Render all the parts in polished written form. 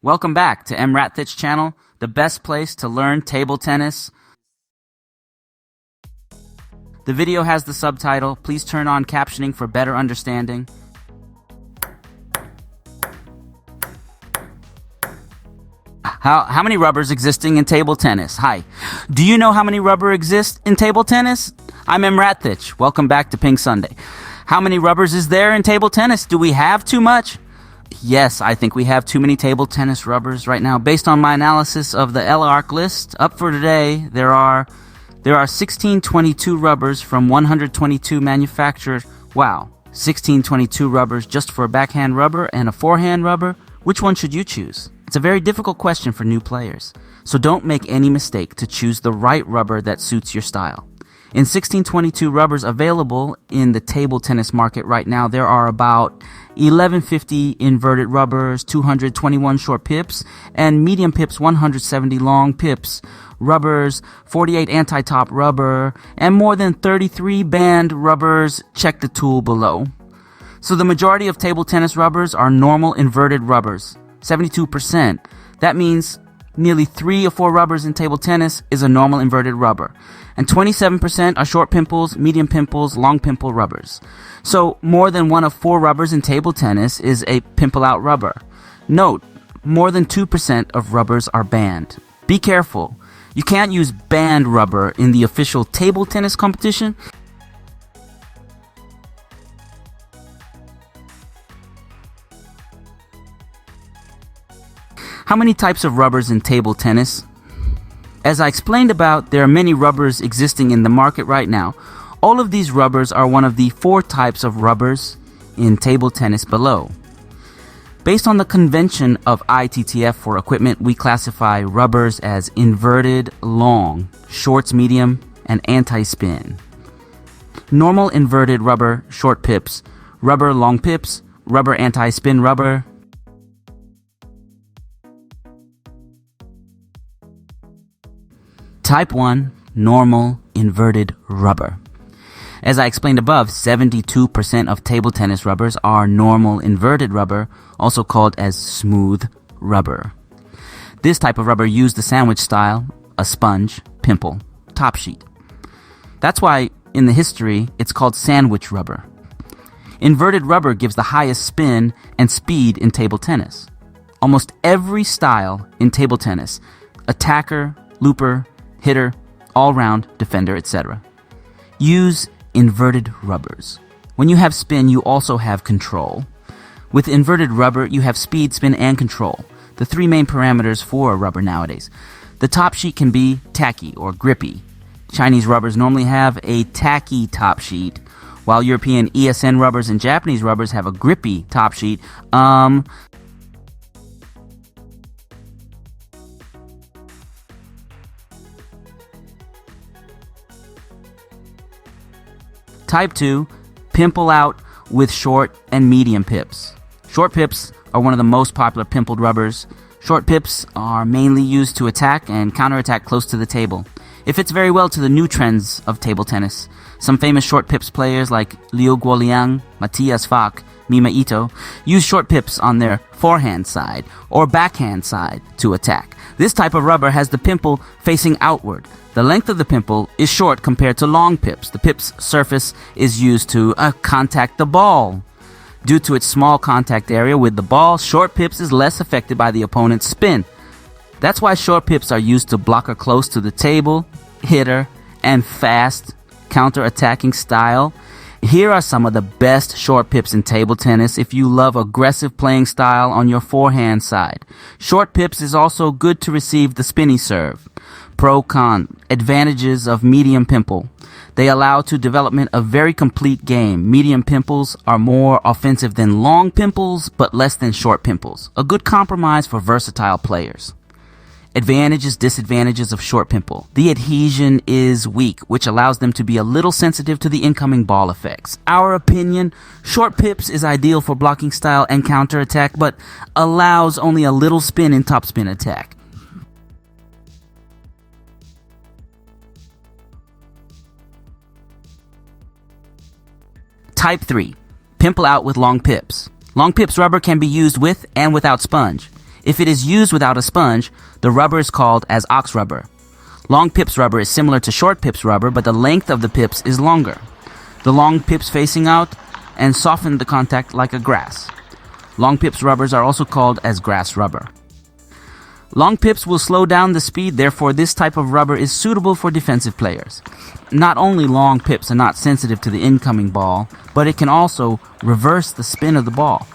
Welcome back to EmRatThich channel, the best place to learn table tennis. The video has the subtitle. Please turn on captioning for better understanding. How many rubbers existing in table tennis? Hi. Do you know how many rubber exist in table tennis? I'm EmRatThich. Welcome back to PingSunday. How many rubbers is there in table tennis? Do we have too much? Yes, I think we have too many table tennis rubbers right now. Based on my analysis of the LARC list, up for today, there are 1622 rubbers from 122 manufacturers. Wow, 1622 rubbers just for a backhand rubber and a forehand rubber? Which one should you choose? It's a very difficult question for new players, so don't make any mistake to choose the right rubber that suits your style. In 1622 rubbers available in the table tennis market right now, there are about 1150 inverted rubbers, 221 short pips, and medium pips, 170 long pips, rubbers, 48 anti-top rubber, and more than 33 band rubbers. Check the tool below. So the majority of table tennis rubbers are normal inverted rubbers, 72%. That means nearly 3 or 4 rubbers in table tennis is a normal inverted rubber. And 27% are short pimples, medium pimples, long pimple rubbers. So more than 1 of 4 rubbers in table tennis is a pimple out rubber. Note, more than 2% of rubbers are banned. Be careful. You can't use banned rubber in the official table tennis competition. How many types of rubbers in table tennis? As I explained about, there are many rubbers existing in the market right now. All of these rubbers are one of the 4 types of rubbers in table tennis below. Based on the convention of ITTF for equipment, we classify rubbers as inverted, long, shorts, medium, and anti-spin. Normal inverted rubber, short pips, rubber, long pips, rubber, anti-spin rubber. Type 1, normal inverted rubber. As I explained above, 72% of table tennis rubbers are normal inverted rubber, also called as smooth rubber. This type of rubber used the sandwich style, a sponge, pimple, top sheet. That's why in the history it's called sandwich rubber. Inverted rubber gives the highest spin and speed in table tennis. Almost every style in table tennis, attacker, looper, hitter, all-round, defender, etc. use inverted rubbers. When you have spin, you also have control. With inverted rubber, you have speed, spin, and control, the 3 main parameters for a rubber nowadays. The top sheet can be tacky or grippy. Chinese rubbers normally have a tacky top sheet, while European ESN rubbers and Japanese rubbers have a grippy top sheet. Type 2, pimple out with short and medium pips. Short pips are one of the most popular pimpled rubbers. Short pips are mainly used to attack and counterattack close to the table. It fits very well to the new trends of table tennis. Some famous short pips players like Liu Guoliang, Matthias Falk, Mima Ito use short pips on their forehand side or backhand side to attack. This type of rubber has the pimple facing outward. The length of the pimple is short compared to long pips. The pip's surface is used to contact the ball. Due to its small contact area with the ball, short pips is less affected by the opponent's spin. That's why short pips are used to block a close to the table, hitter, and fast counter-attacking style. Here are some of the best short pips in table tennis if you love aggressive playing style on your forehand side. Short pips is also good to receive the spinny serve. Pro-con, advantages of medium pimple. They allow to development a very complete game. Medium pimples are more offensive than long pimples, but less than short pimples. A good compromise for versatile players. Advantages, disadvantages of short pimple. The adhesion is weak, which allows them to be a little sensitive to the incoming ball effects. Our opinion, short pips is ideal for blocking style and counterattack, but allows only a little spin in topspin attack. Type 3. Pimple out with long pips. Long pips rubber can be used with and without sponge. If it is used without a sponge, the rubber is called as ox rubber. Long pips rubber is similar to short pips rubber, but the length of the pips is longer. The long pips facing out and soften the contact like a grass. Long pips rubbers are also called as grass rubber. Long pips will slow down the speed, therefore this type of rubber is suitable for defensive players. Not only long pips are not sensitive to the incoming ball, but it can also reverse the spin of the ball.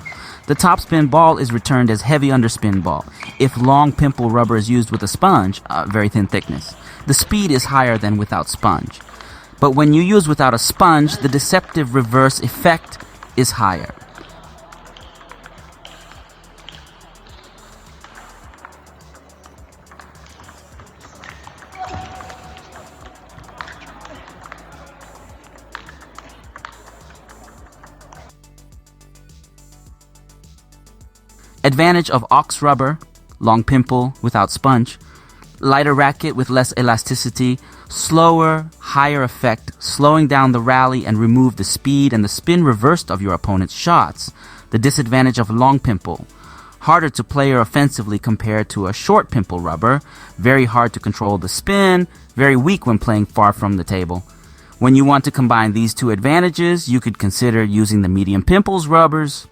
The topspin ball is returned as heavy underspin ball. If long pimple rubber is used with a sponge, very thin thickness, the speed is higher than without sponge. But when you use without a sponge, the deceptive reverse effect is higher. Advantage of ox rubber, long pimple without sponge, lighter racket with less elasticity, slower, higher effect, slowing down the rally and remove the speed and the spin reversed of your opponent's shots. The disadvantage of long pimple, harder to play offensively compared to a short pimple rubber, very hard to control the spin, very weak when playing far from the table. When you want to combine these two advantages, you could consider using the medium pimples rubbers.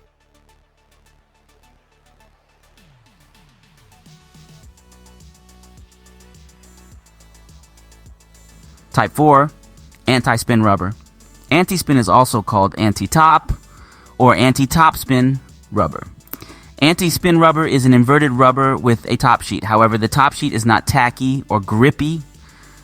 Type 4, anti-spin rubber. Anti-spin is also called anti-top or anti-top spin rubber. Anti-spin rubber is an inverted rubber with a top sheet. However, the top sheet is not tacky or grippy.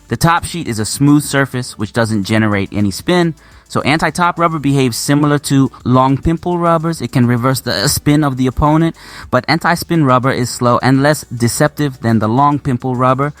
The top sheet is a smooth surface which doesn't generate any spin. So anti-top rubber behaves similar to long pimple rubbers. It can reverse the spin of the opponent, but anti-spin rubber is slow and less deceptive than the long pimple rubber.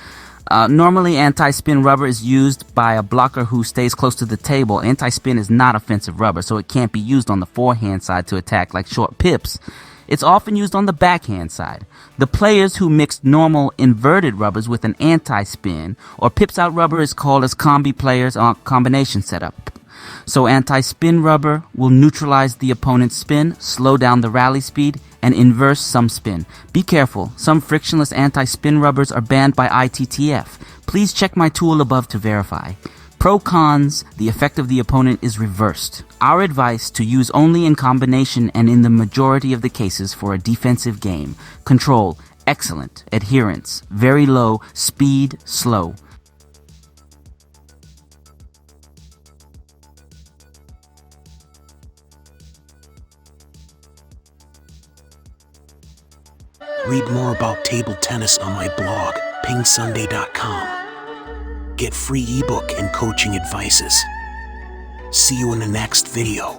Normally, anti-spin rubber is used by a blocker who stays close to the table. Anti-spin is not offensive rubber, so it can't be used on the forehand side to attack like short pips. It's often used on the backhand side. The players who mix normal inverted rubbers with an anti-spin or pips out rubber is called as combi players on combination setup. So anti-spin rubber will neutralize the opponent's spin, slow down the rally speed, and inverse some spin. Be careful, some frictionless anti-spin rubbers are banned by ITTF. Please check my tool above to verify. Pro cons, the effect of the opponent is reversed. Our advice to use only in combination and in the majority of the cases for a defensive game. Control, excellent. Adherence, very low. Speed, slow. Read more about table tennis on my blog, PingSunday.com. Get free ebook and coaching advices. See you in the next video.